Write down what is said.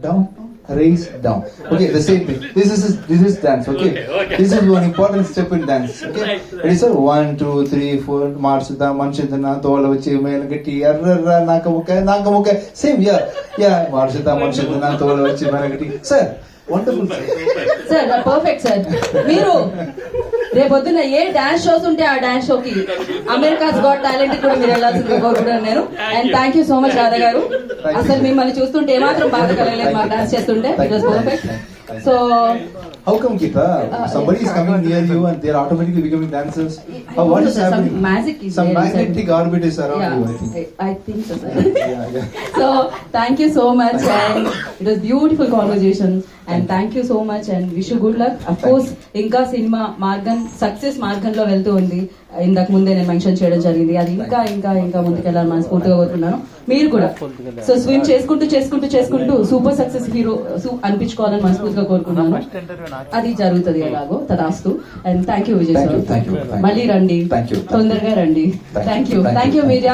down, raise, down. Okay, the same thing. This is dance. Okay? This is one important step in dance. Okay, it is 1 2 3 4 marchda manchidna tola vachi melagati arra nakamuka same. Yeah marchda manchidna tola vachi melagati. Sir, wonderful sir. Sir, perfect sir. మీరు రేపొద్దున ఏ dance shows ఉంటే ఆ dance షోకి America's got talent కూడా మీరు వెళ్ళాల్సింది కోరుకుంటున్నాను నేను. And thank you so much Radha గారు. అసలు మిమ్మల్ని చూస్తుంటే ఏమాత్రం బాధ కలగలేదు మాకు డాన్స్ చేస్తుంటే. It was perfect. So how come Geeta, somebody is coming near you and they are automatically becoming dancers? What is happening? Some magnetic orbit is around you, I think. I think so sir. So thank you so much and it was beautiful conversation and thank you so much and wish you good luck. Of course ఇంకా cinema మార్గం success మార్గంలో వెళ్తూ ఉంది. ఇంతకు ముందే నేను mention చేయడం జరిగింది. అది ఇంకా ఇంకా ఇంకా ముందుకెళ్ళాలని మనస్ఫూర్తిగా కోరుతున్నాను. మీరు కూడా సో స్విమ్ చేసుకుంటూ సూపర్ సక్సెస్ హీరో అనిపించుకోవాలని మనస్ఫూర్తిగా కోరుకున్నాను. అది జరుగుతుంది ఎలాగో తదాస్తు. And thank you Vijay sir. మళ్ళీ రండి, తొందరగా రండి. Thank you media.